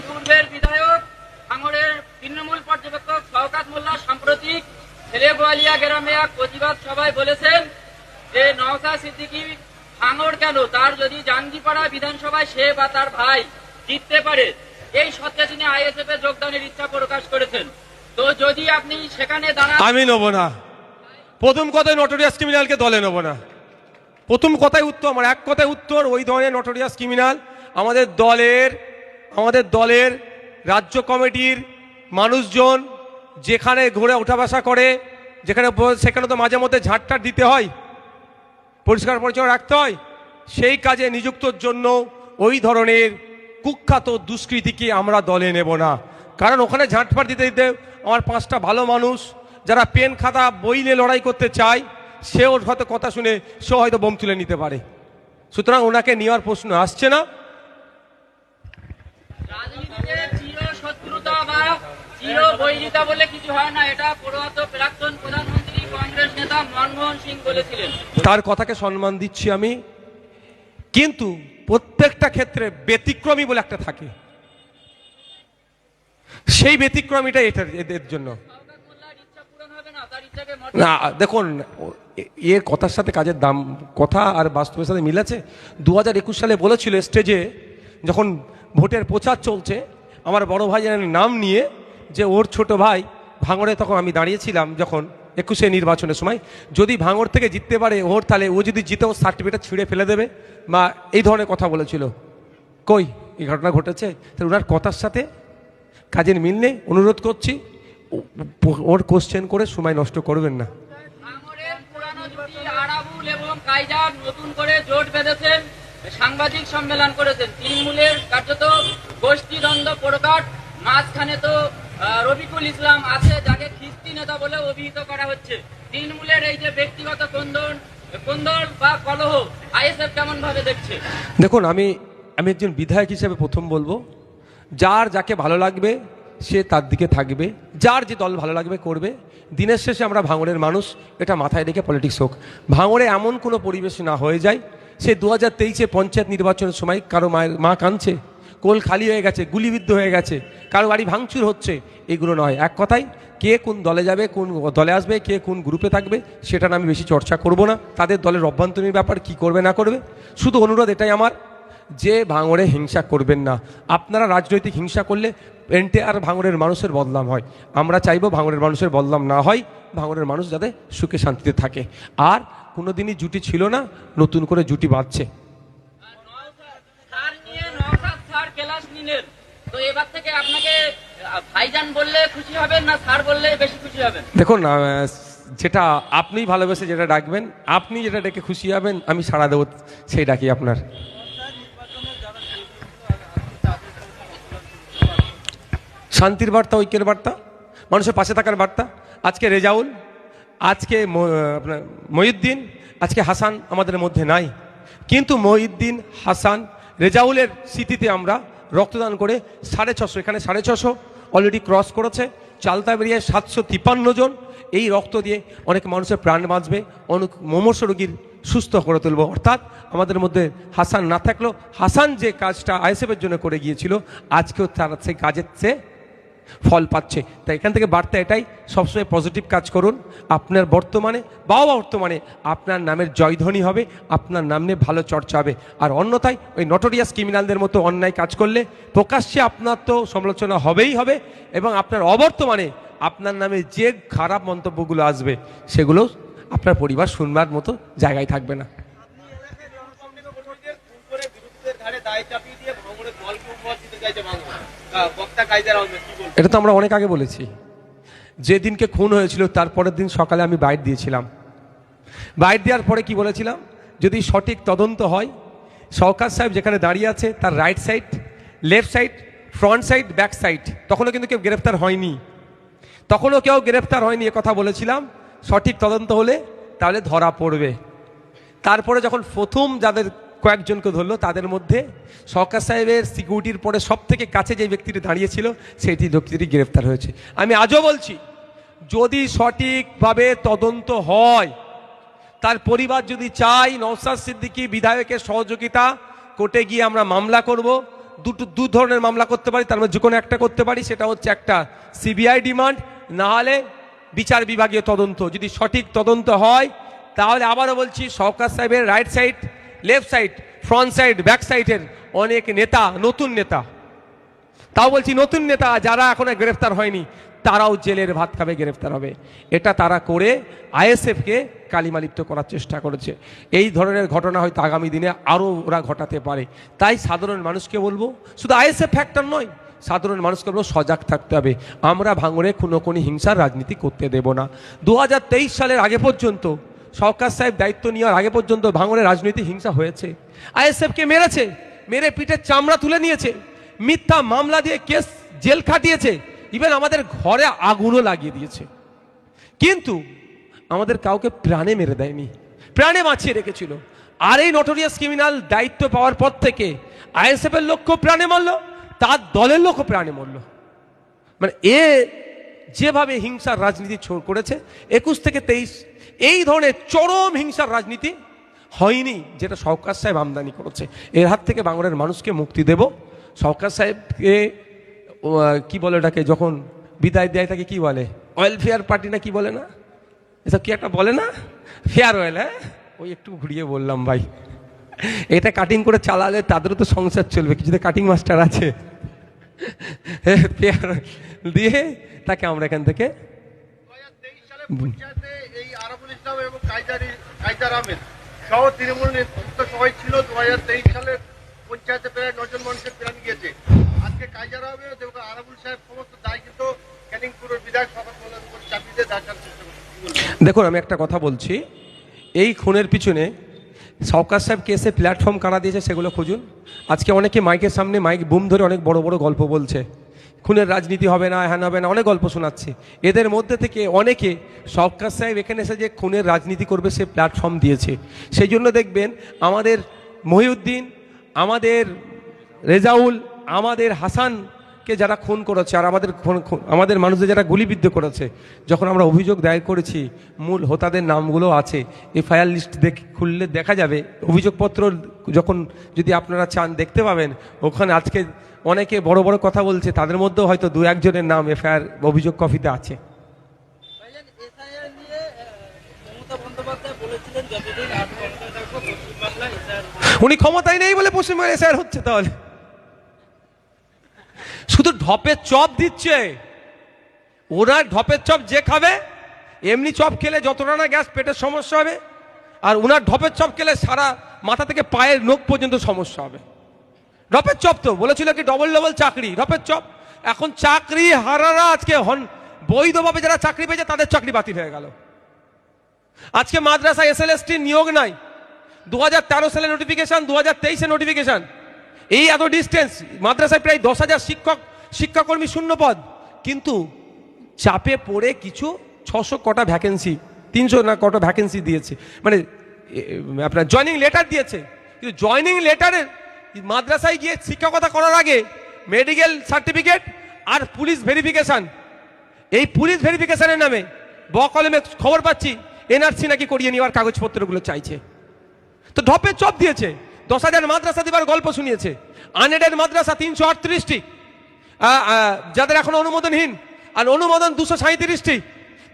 পূর্বের বিধায়ক ভাঙড়ের তৃণমূল পর্যবেক্ষক শওকত মোল্লা সাম্প্রতিক ছেলেগোয়ালিয়া গ্রামে এক প্রতিবাদ সভায় বলেছেন যে নওশাদ সিদ্দিকী ভাঙড় কেন, তার যদি জাঙ্গিপাড়া বিধানসভায় সে বা তার ভাই জিততে পারে, এই সত্ত্বে তিনি আইএসএফ এ যোগদানের ইচ্ছা প্রকাশ করেছেন। তো যদি আপনি সেখানে দাঁড়ান, আমি নেব না। প্রথম কথায় নটোরিয়াস ক্রিমিনালকে দলে নেব না। প্রথম কথাই উত্তর, আমার এক কথায় উত্তর, ওই ধরনের নটোরিয়াস ক্রিমিনাল আমাদের দলের রাজ্য কমিটির মানুষজন যেখানে ঘুরে ওঠা বসা করে, সেখানে তো মাঝে মধ্যে ঝাঁটটাট দিতে হয়, পরিষ্কার পরিচ্ছন্ন রাখতে হয়। সেই কাজে নিযুক্তর জন্য ওই ধরনের কুখ্যাত দুষ্কৃতীকে আমরা দলে নেব না। কারণ ওখানে ঝাঁটপাট দিতে দিতে আমার 5টা ভালো মানুষ যারা পেন খাতা বই নিয়ে লড়াই করতে চায়, সেও হয়তো কথা শুনে সেও হয়তো বোম তুলে নিতে পারে। সুতরাং ওনাকে নেওয়ার প্রশ্ন আসছে না। রাজনীতিতে চিরশত্রুতা বা চিরবৈরিতা বলে কিছু হয় না, এটা প্রয়াত প্রাক্তন প্রধানমন্ত্রী কংগ্রেস নেতা মনমোহন সিং বলেছিলেন। তার কথাকে সম্মান দিচ্ছি আমি, কিন্তু প্রত্যেকটা ক্ষেত্রে ব্যতিক্রমী বলে একটা থাকে, সেই ব্যতিক্রমীটা এদের জন্য না। দেখুন, এর কথার সাথে কাজের দাম, কথা আর বাস্তবের সাথে মিল আছে। 2021 সালে বলেছিল স্টেজে, যখন ভোটের প্রচার চলছে, আমার বড় ভাইয়ের নাম নিয়ে, যে ওর ছোট ভাই ভাঙড়ে, তখন আমি দাঁড়িয়েছিলাম যখন 21 নির্বাচনের সময়, যদি ভাঙড় থেকে জিততে পারে ওর, তাহলে ও যদি জিতে ওর সার্টিফিকেট ছিঁড়ে ফেলে দেবে, বা এই ধরনের কথা বলেছিল। কই এই ঘটনা ঘটেছে? তাহলে ওনার কথার সাথে কাজের মিল নেই। অনুরোধ করছি, ওর কোশ্চেন করে সময় নষ্ট করবেন না। ভাঙড়ের পুরানো জুটি আরাবুল এবং কাইজার নতুন করে জোট বেঁধেছেন, সাংবাদিক সম্মেলন করেছেন। তৃণমূলের কার্যত গোষ্ঠীদ্বন্দ্ব প্রকাট, মাঝখানে তো রফিকুল ইসলাম আছে, যাকে খিস্তি নেতা বলে অভিহিত করা হচ্ছে। তৃণমূলের এই যে ব্যক্তিগত কোন্দল বা কলহ আইএসএফ কেমন ভাবে দেখছে? দেখুন, আমি একজন বিধায়ক হিসেবে প্রথম বলবো, যাকে ভালো লাগবে সে তার দিকে থাকবে, যার যে দল ভালো লাগবে করবে। দিনের শেষে আমরা ভাঙড়ের মানুষ, এটা মাথায় রেখে পলিটিক্স হোক। ভাঙড়ে এমন কোনো পরিবেশ না হয়ে যায়, সে 2023-এ পঞ্চায়েত নির্বাচনের সময় কারো মায়ের মা কাঁদছে, কোল খালি হয়ে গেছে, গুলিবিদ্ধ হয়ে গেছে, কারো বাড়ি ভাঙচুর হচ্ছে, এগুলো নয়। এক কথায়, কে কোন দলে যাবে, কোন দলে আসবে, কে কোন গ্রুপে থাকবে, সেটা আমি বেশি চর্চা করব না। তাদের দলের অভ্যন্তরীণ ব্যাপার কি করবে না করবে, শুধু অনুরোধ এটাই আমার, যে ভাঙড়ে হিংসা করবেন না। আপনারা রাজনৈতিক হিংসা করলে এন্টায়ার ভাঙড়ের মানুষের বদনাম হয়। আমরা চাইবো ভাঙড়ের মানুষের বদনাম না হয়, ভাঙড়ের মানুষ যাতে সুখে শান্তিতে থাকে। আর কোনোদিনই জুটি ছিল না, নতুন করে জুটি বাঁধছে। তো এবার থেকে আপনাকে ভাইজান বললে খুশি হবেন না স্যার বললে বেশি খুশি হবেন? দেখুন, যেটা আপনি ভালোবেসে যেটা ডাকবেন, আপনি যেটা ডেকে খুশি হবেন, আমি সাড়া দেবো সেই ডাকি আপনার। শান্তির বার্তা, ঐক্যের বার্তা, মানুষের পাশে থাকার বার্তা। আজকে রেজাউল, আজকে মহিউদ্দিন, আজকে হাসান আমাদের মধ্যে নাই, কিন্তু মহিউদ্দিন, হাসান, রেজাউলের স্মৃতিতে আমরা রক্তদান করে 650, এখানে 650 অলরেডি ক্রস করেছে। চালতা বেরিয়ে 753 জন। এই রক্ত দিয়ে অনেক মানুষের প্রাণ বাঁচবে, অনেক মুমূর্ষু রোগীর সুস্থ করে তুলব। অর্থাৎ আমাদের মধ্যে হাসান না থাকলেও, হাসান যে কাজটা আইএসএফের জন্য করে গিয়েছিল, আজকেও তার সেই কাজের চেয়ে ফল পাচ্ছে। তাই এখান থেকে বার্তা এটাই, সবসময় পজিটিভ কাজ করুন। আপনার বর্তমানে আপনার নামের জয়ধ্বনি হবে, আপনার নাম নিয়ে ভালো চর্চা হবে। আর অন্যথায় ওই নটোরিয়াস ক্রিমিনালদের মতো অন্যায় কাজ করলে প্রকাশ্যে আপনার তো সমালোচনা হবেই হবে, এবং আপনার অবর্তমানে আপনার নামে যে খারাপ মন্তব্যগুলো আসবে, সেগুলো আপনার পরিবার শুনবার মতো জায়গায় থাকবে না। এটা তো আমরা অনেক আগে বলেছি। যেদিনকে খুন হয়েছিল তার পরের দিন সকালে আমি বাইট দিয়েছিলাম। বাইট দেওয়ার পরে কি বলেছিলাম, যদি সঠিক তদন্ত হয়, শওকত সাহেব যেখানে দাঁড়িয়ে আছে তার right side, left side, front side, back side, তখনও কিন্তু কেউ গ্রেফতার হয়নি, এ কথা বলেছিলাম। সঠিক তদন্ত হলে তাহলে ধরা পড়বে। তারপরে যখন প্রথম যাদের কয়েকজনকে ধরলো, তাদের মধ্যে শওকত সাহেবের সিকিউরিটির পরে সব থেকে কাছে যে ব্যক্তিটি দাঁড়িয়েছিল, সেইটি ব্যক্তিটি গ্রেফতার হয়েছে। আমি আজও বলছি, যদি সঠিকভাবে তদন্ত হয়, তার পরিবার যদি চাই নওশাদ সিদ্দিকী বিধায়কের সহযোগিতা, কোর্টে গিয়ে আমরা মামলা করব, দু ধরনের মামলা করতে পারি, তার মধ্যে যে কোনো একটা করতে পারি। সেটা হচ্ছে একটা সিবিআই ডিমান্ড, না হলে বিচার বিভাগীয় তদন্ত। যদি সঠিক তদন্ত হয় তাহলে আবারও বলছি, শওকত সাহেবের right side, left side, front side, back সাইডের অনেক নেতা, নতুন নেতা, তাও বলছি নতুন নেতা যারা এখনো গ্রেফতার হয়নি, তারাও জেলের ভাত খাবে, গ্রেফতার হবে। এটা তারা করে আইএসএফকে কালিমালিপ্ত করার চেষ্টা করেছে। এই ধরনের ঘটনা হয়তো আগামী দিনে আরও ওরা ঘটাতে পারে। তাই সাধারণ মানুষকে বলবো, শুধু আইএসএফ ফ্যাক্টর নয়, সাধারণ মানুষকে বলবো সজাগ থাকতে হবে। আমরা ভাঙড়ে খুনোখুনি হিংসার রাজনীতি করতে দেব না। 2023 সালের আগে পর্যন্ত, শওকত সাহেব দায়িত্ব নেওয়ার আগে পর্যন্ত ভাঙড়ে রাজনৈতিক হিংসা হয়েছে। আইএসএফকে মেরেছে, মেরে পিঠের চামড়া তুলে নিয়েছে, মিথ্যা মামলা দিয়ে কেস জেল খাটিয়েছে, ইভেন আমাদের ঘরে আগুনও লাগিয়ে দিয়েছে। কিন্তু আমাদের কাউকে প্রাণে মেরে দেয়নি, প্রাণে বাঁচিয়ে রেখেছিল। আর এই নটোরিয়াস ক্রিমিনাল দায়িত্ব পাওয়ার পর থেকে আইএসএফ এর লোককে প্রাণে মারল, তার দলের লোকও প্রাণে মরল। মানে এ যেভাবে হিংসার রাজনীতি করেছে 21 থেকে 23, এই ধরনের চরম হিংসার রাজনীতি হয়নি যেটা শওকত সাহেব আমদানি করেছে। এর হাত থেকে বাংলার মানুষকে মুক্তি দেব। শওকত সাহেবকে কি বলে ওটাকে, যখন বিদায় দেয় তাকে কি বলে, ওয়েলফেয়ার পার্টি না কি বলে না, এসব কি একটা বলে না, ফেয়ারওয়েল। হ্যাঁ, ওই একটু ঘুরিয়ে বললাম ভাই। এটা কাটিং করে চালালে তাদেরও তো সংসার চলবে, কিছুতে কাটিং মাস্টার আছে। দিয়ে তাকে আমরা এখান থেকে এই আরাবুল ইসলাম এবং কায়দার আহমেদ সহ তৃণমূল নেতৃত্ব সবাই ছিল। 2023 সালে পঞ্চায়েতে প্রায় 9 জন মানুষের প্রাণ গিয়েছে। আজকে কায়দার আহমেদ এবং আরাবুল সাহেব সমস্ত দায় কিন্তু ক্যানিং পুরের বিধায়ক শওকত মোল্লার উপর চাপিয়ে দিয়ে দেখার চেষ্টা করছে। দেখুন, আমি একটা কথা বলছি, এই খুনের পিছনে শওকত সাহেব কেসে প্ল্যাটফর্ম কারা দিয়েছে সেগুলো খুঁজুন। আজকে অনেকে মাইকের সামনে মাইক বুম ধরে অনেক বড় বড় গল্প বলছে, খুনের রাজনীতি হবে না, হ্যান হবে না, অনেক গল্প শোনাচ্ছে। এদের মধ্যে থেকে অনেকে শওকত সাহেব এখানে এসে যে খুনের রাজনীতি করবে সে প্ল্যাটফর্ম দিয়েছে। সেই জন্য দেখবেন আমাদের মহিউদ্দিন, আমাদের রেজাউল, আমাদের হাসানকে যারা খুন করেছে, আর আমাদের মানুষদের যারা গুলিবিদ্ধ করেছে, যখন আমরা অভিযোগ দায়ের করেছি মূল হোতাদের নামগুলো আছে। এফআইআর লিস্ট খুললে দেখা যাবে, অভিযোগপত্র যখন যদি আপনারা চান দেখতে পাবেন, ওখানে আজকে অনেকে বড় বড় কথা বলছে, তাদের মধ্যেও হয়তো 2-1 জনের নাম এফআইআর অভিযোগ কপিতে আছে। উনি ক্ষমতায় নেই বলে পশ্চিমবঙ্গে এসআইআর হচ্ছে। তাহলে শুধু ঢপের চপ দিচ্ছে ওরা, ঢপের চপ যে খাবে, এমনি চপ খেলে যতটা না গ্যাস পেটের সমস্যা হবে, আর ওনার ঢপের চপ খেলে সারা মাথা থেকে পায়ের নখ পর্যন্ত সমস্যা হবে। ঢপের চপ তো বলেছিল কি ডবল চাকরি, ঢপের চপ। এখন চাকরি হারারা আজকে বৈধভাবে যারা চাকরি পেয়েছে তাদের চাকরি বাতিল হয়ে গেল। আজকে মাদ্রাসায় এসএলএসটি নিয়োগ নাই, 2013 সালে নোটিফিকেশন, 2023 নোটিফিকেশন। এই এত ডিস্টেন্স, মাদ্রাসায় প্রায় 10,000 শিক্ষাকর্মী শূন্য পদ, কিন্তু চাপে পড়ে কিছু 600 কটা ভ্যাকেন্সি, 300 না কটা ভ্যাকেন্সি দিয়েছে, মানে আপনার জয়নিং লেটার দিয়েছে। কিন্তু জয়নিং লেটারের মাদ্রাসায় গিয়ে শিক্ষকতা করার আগে মেডিকেল সার্টিফিকেট আর পুলিশ ভেরিফিকেশন, এই পুলিশ ভেরিফিকেশনের নামে বকলমে খবর পাচ্ছি এনআরসি নাকি করিয়ে নেওয়ার কাগজপত্রগুলো চাইছে। তো ঢপের চপ দিয়েছে, 10,000 মাদ্রাসা দিবার গল্প শুনিয়েছে। আনএডেড মাদ্রাসা 338টি, যাদের এখন অনুমোদনহীন, আর অনুমোদন 237টি,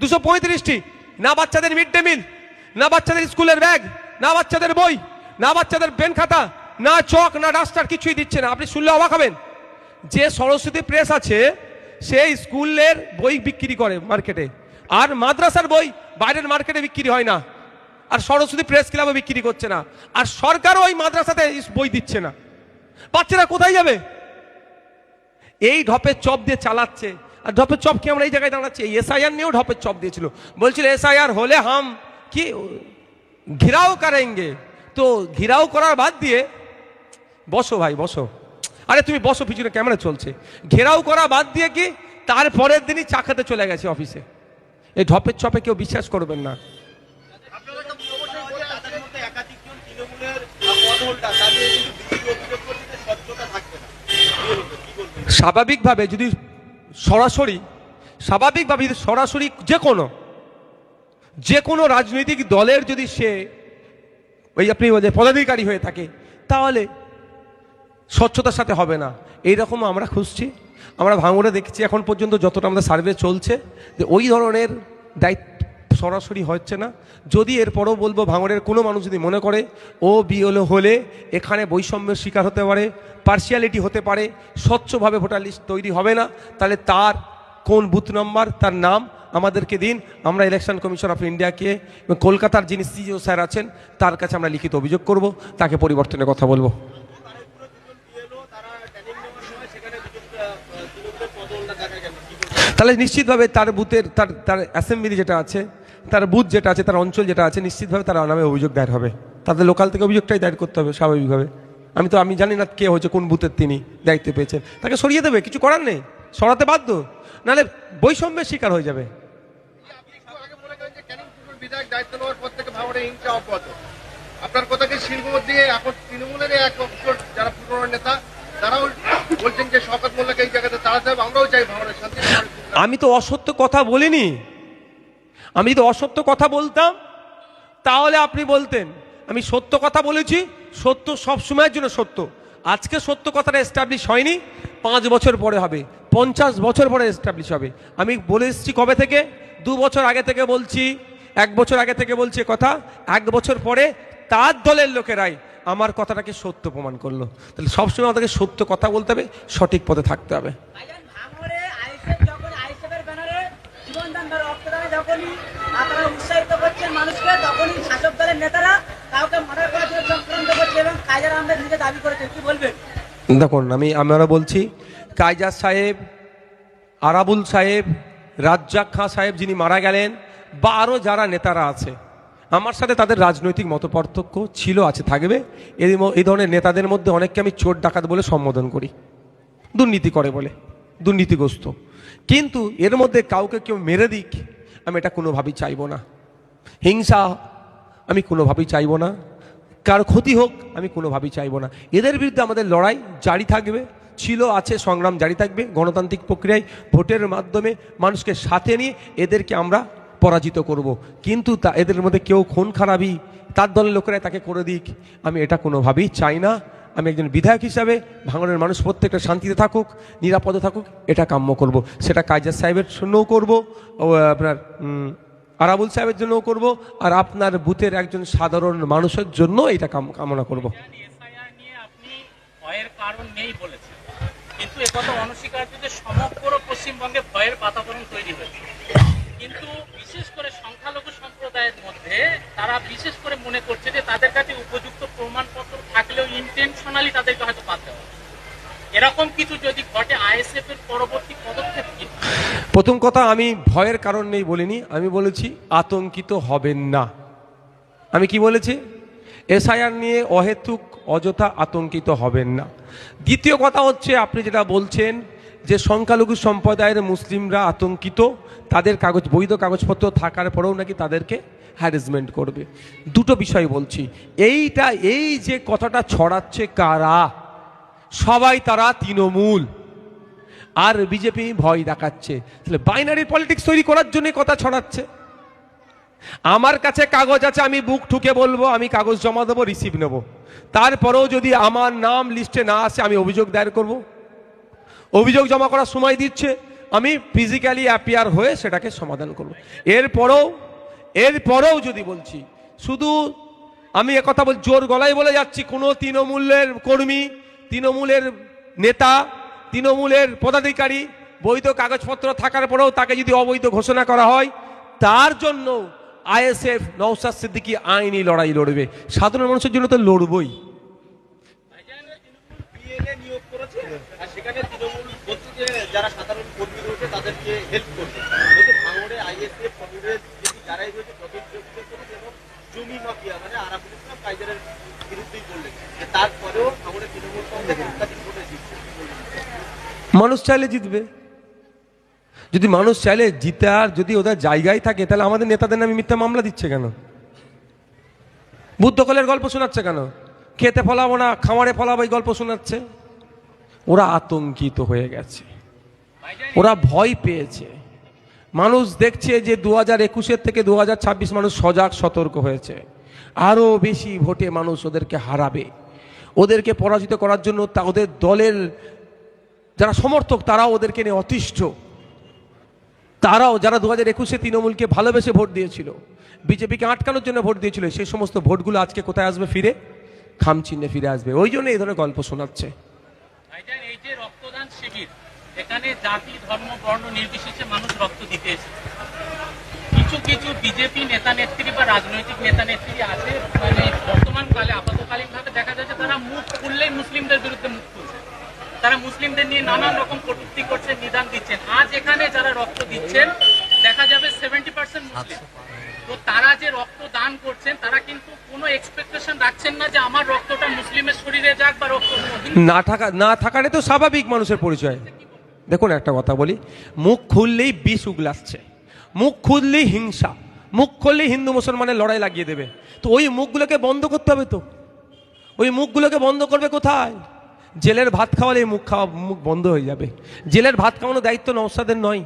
235টি। না বাচ্চাদের মিড ডে মিল, না বাচ্চাদের স্কুলের ব্যাগ, না বাচ্চাদের বই, না বাচ্চাদের পেন খাতা, না চক, না ডাস্টার, কিছুই দিচ্ছে না। আপনি শুনলে অবাক হবেন, যে সরস্বতী প্রেস আছে সে স্কুলের বই বিক্রি করে মার্কেটে, আর মাদ্রাসার বই বাইরের মার্কেটে বিক্রি হয় না, আর সরস্বতী প্রেস ক্লাবে বিক্রি করছে না, আর সরকারও ওই মাদ্রাসাতে বই দিচ্ছে না। বাচ্চারা কোথায় যাবে? এই ঢপের চপ দিয়ে চালাচ্ছে। আর ঢপের চপ কি আমরা এই জায়গায় দাঁড়াচ্ছি? এই এসআইআর নিয়েও ঢপের চপ দিয়েছিল, বলছিল এসআইআর হলে হাম কি ঘিরাও করেঙ্গে। তো ঘিরাও করার বাদ দিয়ে, বসো ভাই বসো, আরে তুমি বসো, পিছনে ক্যামেরা চলছে। ঘেরাও করা বাদ দিয়ে কি তারপরের দিনই চা খেতে চলে গেছে অফিসে। এই ঢপের চপে কেউ বিশ্বাস করবেন না। স্বাভাবিকভাবে যদি সরাসরি যে কোনো রাজনৈতিক দলের যদি সে ওই আপনি পদাধিকারী হয়ে থাকে, তাহলে স্বচ্ছতার সাথে হবে না, এইরকম আমরা খুঁজছি। আমরা ভাঙড়ে দেখছি এখন পর্যন্ত যতটা আমাদের সার্ভে চলছে যে ওই ধরনের দায়িত্ব সরাসরি হচ্ছে না। যদি এরপরও বলবো ভাঙড়ের কোনো মানুষ যদি মনে করে ও বিএলও হলে এখানে বৈষম্যের শিকার হতে পারে, পার্সিয়ালিটি হতে পারে, স্বচ্ছভাবে ভোটার লিস্ট তৈরি হবে না, তাহলে তার কোন বুথ নম্বর, তার নাম আমাদেরকে দিন। আমরা ইলেকশন কমিশন অফ ইন্ডিয়াকে এবং কলকাতার যিনি সিইও স্যার আছেন তার কাছে আমরা লিখিত অভিযোগ করব, তাকে পরিবর্তনের কথা বলবো। তাহলে নিশ্চিতভাবে তার বুথের তার তার অ্যাসেম্বলি যেটা আছে, তার বুথ যেটা আছে, তার অঞ্চল যেটা আছে, নিশ্চিতভাবে তার নামে অভিযোগ দায়ের হবে। তাদের লোকাল থেকে অভিযোগটাই দায়ের করতে হবে স্বাভাবিকভাবে। আমি জানি না কে হয়েছে, কোন বুথের তিনি দায়িত্ব পেয়েছেন, তাকে সরিয়ে দেবে, কিছু করার নেই, সরাতে বাধ্য, নাহলে বৈষম্যের শিকার হয়ে যাবে। আপনি একটু আগে বলে গেলেন যে ক্যানিং টুডুর বিধায়ক দায়িত্ব নেওয়ার পর থেকে ভাঙড়ে হিংসা অব্যাহত। আপনার কথাকে শিলমোহর দিয়ে এখন তৃণমূলের এক অংশ যারা পুরনো নেতা তারাও বলছেন যে শওকত মোল্লাকে এই জায়গাতে তাড়াতে হবে, আমরাও চাই ভাঙড়ে শান্তি। আমি তো অসত্য কথা বলিনি। আমি যদি অসত্য কথা বলতাম তাহলে আপনি বলতেন। আমি সত্য কথা বলেছি, সত্য সব সময়ের জন্য সত্য। আজকে সত্য কথাটা এস্টাবলিশ হয়নি, 5 বছর পরে হবে, 50 বছর পরে এস্টাবলিশ হবে। আমি বলে এসেছি কবে থেকে, 2 বছর আগে থেকে বলছি, 1 বছর আগে থেকে বলছি কথা। 1 বছর পরে তার দলের লোকেরাই আমার কথাটাকে সত্য প্রমাণ করলো। তাহলে সবসময় আমাদেরকে সত্য কথা বলতে হবে, সঠিক পথে থাকতে হবে। ভাঙড়ে আইএসএফ যখন আইএসএফের ব্যানারে জীবনদান বা রক্তদানে যখনই আপনারা উৎসাহিত করছেন মানুষকে, তখনই শাসক দলের নেতারা কাউকে মার্ডার করার জন্য চক্রান্ত করছে এবং কাইজার আহমেদ নিজে দাবি করেছেন, কি বলবেন? দেখুন, আমরা বলছি কাইজার সাহেব, আরাবুল সাহেব, রাজ্জাক খাঁ সাহেব যিনি মারা গেলেন, বা আরও যারা নেতারা আছে, আমার সাথে তাদের রাজনৈতিক মতপার্থক্য ছিল, আছে, থাকবে। এই ধরনের নেতাদের মধ্যে অনেককে আমি চোর ডাকাত বলে সম্বোধন করি, দুর্নীতি করে বলে, দুর্নীতিগ্রস্ত। কিন্তু এর মধ্যে কাউকে কেউ মেরে দিক, আমি এটা কোনোভাবেই চাইবো না। হিংসা আমি কোনোভাবেই চাইবো না, কার ক্ষতি হোক আমি কোনোভাবেই চাইবো না। এদের বিরুদ্ধে আমাদের লড়াই জারি থাকবে, ছিল, আছে, সংগ্রাম জারি থাকবে। গণতান্ত্রিক প্রক্রিয়ায় ভোটের মাধ্যমে মানুষকে সাথে নিয়ে এদেরকে আমরা পরাজিত করব। কিন্তু এদের মধ্যে কেউ খুন খারাপি তার দলের লোকেরাই তাকে করে দিক, আমি এটা কোনোভাবেই চাই না। আমি একজন বিধায়ক হিসাবে ভাঙড়ের মানুষ প্রত্যেকটা শান্তিতে থাকুক, নিরাপদে থাকুক, এটা কাম্য করব। সেটা কাইজার সাহেবের জন্যও করব, আপনার আরাবুল সাহেবের জন্যও করব, আর আপনার বুথের একজন সাধারণ মানুষের জন্য এটা কামনা করব। এসআইআর নিয়ে আপনি ভয়ের কারণ নেই বলেছেন, কিন্তু একথা অনস্বীকার্য যে সমগ্র পশ্চিমবঙ্গে ভয়ের বাতাবরণ তৈরি হয়েছে। কিন্তু বিশেষ করে সংখ্যালঘু সম্প্রদায়ের মধ্যে তারা বিশেষ করে মনে করছে যে তাদের কাছে উপযুক্ত প্রমাণপত্র থাকলেও ইন্টেনশনালি তাদেরকে হয়তো বাদ দেওয়া। এরকম কিছু যদি ঘটে, আইএসএফ এর পরবর্তী পদক্ষেপ কি? প্রথম কথা, আমি ভয়ের কারণ নেই বলিনি, আমি বলেছি আতঙ্কিত হবেন না। আমি কি বলেছি? এসআইআর নিয়ে অহেতুক অযথা আতঙ্কিত হবেন না। দ্বিতীয় কথা হচ্ছে, আপনি যেটা বলছেন যে সংখ্যালঘু সম্প্রদায়ের মুসলিমরা আতঙ্কিত, তাদের বৈধ কাগজপত্র থাকার পরেও নাকি তাদেরকে হ্যারাসমেন্ট করবে। দুটো বিষয় বলছি। এই যে কথাটা ছড়াচ্ছে কারা, সবাই তারা তৃণমূল আর বিজেপি ভয় দেখাচ্ছে। তাহলে বাইনারি পলিটিক্স তৈরি করার জন্য কথা ছড়াচ্ছে। আমার কাছে কাগজ আছে, আমি বুক ঠুকে বলবো, আমি কাগজ জমা দেবো, রিসিভ নেব। তারপরেও যদি আমার নাম লিস্টে না আসে, আমি অভিযোগ দায়ের করব। অভিযোগ জমা করার সময় দিচ্ছে, আমি ফিজিক্যালি অ্যাপিয়ার হয়ে সেটাকে সমাধান করব। এরপরেও যদি বলছি, শুধু আমি একথা বল জোর গলায় বলে যাচ্ছি, কোনো তৃণমূলের কর্মী, তৃণমূলের নেতা, তৃণমূলের পদাধিকারী বৈধ কাগজপত্র থাকার পরেও তাকে যদি অবৈধ ঘোষণা করা হয়, তার জন্য আইএসএফ নওশাদ সিদ্দিকী আইনি লড়াই লড়বে। সাধারণ মানুষের জন্য তো লড়বই। সেখানে তৃণমূল বলছে যে যারা সাধারণ কর্মী রয়েছে তাদেরকে হেল্প করবে। ভাঙড়ে আইএসএফ কংগ্রেস যারাই রয়েছে এবং জমি মাফিয়া মানে আরাবুল ইসলাম কাইজারের বিরুদ্ধেই বললেন যে তারপরেও ভাঙড়ে তৃণমূল কংগ্রেস ইত্যাদি ভোটে জিতছে। মানুষ চাইলে জিতবে। যদি মানুষ চাইলে জিতে, আর যদি ওদের জায়গায় থাকে, তাহলে আমাদের নেতাদের নামে মিথ্যা মামলা দিচ্ছে কেন? বুদ্ধকলের গল্প শোনাচ্ছে কেন? খেতে ফলাবো না, খামারে ফলাবো, এই গল্প শোনাচ্ছে। ওরা আতঙ্কিত হয়ে গেছে, ওরা ভয় পেয়েছে। মানুষ দেখছে যে 2021 থেকে 2026 মানুষ সজাগ সতর্ক হয়েছে, আরো বেশি ভোটে মানুষ ওদেরকে হারাবে। ওদেরকে পরাজিত করার জন্য ওদের দলের যারা সমর্থক তারাও ওদেরকে নিয়ে অতিষ্ঠ। তারাও যারা 2021-এ তৃণমূলকে ভালোবেসে ভোট দিয়েছিল, বিজেপিকে আটকানোর জন্য ভোট দিয়েছিল, সেই সমস্ত ভোটগুলো আজকে কোথায় আসবে? ফিরে খামচিহ্নে ফিরে আসবে। ওই জন্য এই ধরনের গল্প শোনাচ্ছে। ভাইজান, এই যে রক্তদান শিবির, এখানে জাতি ধর্ম বর্ণ নির্বিশেষে মানুষ রক্ত দিতে এসেছে। কিছু কিছু বিজেপি নেতা নেত্রী বা রাজনৈতিক নেতা নেত্রী আছে, মানে বর্তমান কালে আপাতকালীন ভাবে দেখা যাচ্ছে তারা মুখ খুললেই মুসলিমদের বিরুদ্ধে মুখ খুলছে, তারা মুসলিমদের নিয়ে নানান রকম কটূক্তি করছেন, নিদান দিচ্ছেন। আজ এখানে যারা রক্ত দিচ্ছেন দেখা যাবে 70% মুসলিম। তো তারা যে রক্ত দান করছেন তারা কিন্তু কোনো এক্সপেকটেশন রাখছেন না যে আমার রক্তটা মুসলিমের শরীরে যাক বা রক্ত না থাকাটাই তো স্বাভাবিক মানুষের পরিচয়। দেখুন একটা কথা বলি, মুখ খুললেই বিষ উগলাচ্ছে, মুখ খুললেই হিংসা, মুখ খুললেই হিন্দু মুসলমানের লড়াই লাগিয়ে দেবে। তো ওই মুখগুলোকে বন্ধ করতে হবে। তো ওই মুখগুলোকে বন্ধ করবে কোথায়? জেলের ভাত খাওয়ালে মুখ বন্ধ হয়ে যাবে। জেলের ভাত খাওয়ানোর দায়িত্ব নওশাদের নয়,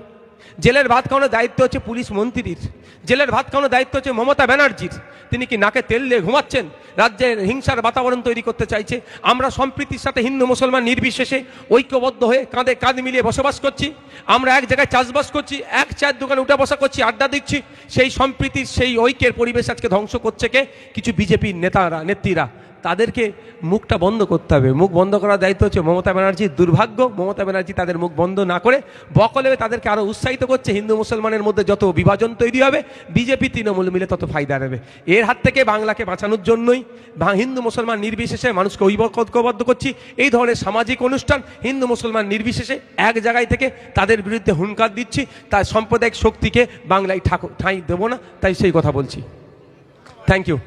জেলের ভাত খাওয়ানোর দায়িত্ব হচ্ছে পুলিশ মন্ত্রীর, জেলের ভাত খাওয়ানোর দায়িত্ব হচ্ছে মমতা ব্যানার্জির। তিনি কি নাকে তেল দিয়ে ঘুমাচ্ছেন? রাজ্যের হিংসার বাতাবরণ তৈরি করতে চাইছে। আমরা সম্প্রীতির সাথে হিন্দু মুসলমান নির্বিশেষে ঐক্যবদ্ধ হয়ে কাঁধে কাঁধ মিলিয়ে বসবাস করছি। আমরা এক জায়গায় চাষবাস করছি, এক চায়ের দোকানে উঠা বসা করছি, আড্ডা দিচ্ছি। সেই সম্প্রীতির সেই ঐক্যের পরিবেশ আজকে ধ্বংস করছে কে? কিছু বিজেপির নেত্রীরা। তাদেরকে মুখটা বন্ধ করতে হবে। মুখ বন্ধ করার দায়িত্ব হচ্ছে মমতা ব্যানার্জির। দুর্ভাগ্য, মমতা ব্যানার্জি তাদের মুখ বন্ধ না করে বকলে তাদেরকে আরো উৎসাহিত করছে। হিন্দু মুসলমানের মধ্যে যত বিভাজন তৈরি হবে, বিজেপি তৃণমূল মিলে তত ফায়দা নেবে। এর হাত থেকে বাংলাকে বাঁচানোর জন্যই হিন্দু মুসলমান নির্বিশেষে মানুষকে ঐক্যবদ্ধ করছি। এই ধরনের সামাজিক অনুষ্ঠান হিন্দু মুসলমান নির্বিশেষে এক জায়গায় থেকে তাদের বিরুদ্ধে হুঙ্কার দিচ্ছি। তার সাম্প্রদায়িক শক্তিকে বাংলায় ঠাঁই দেবো না, তাই সেই কথা বলছি। Thank you.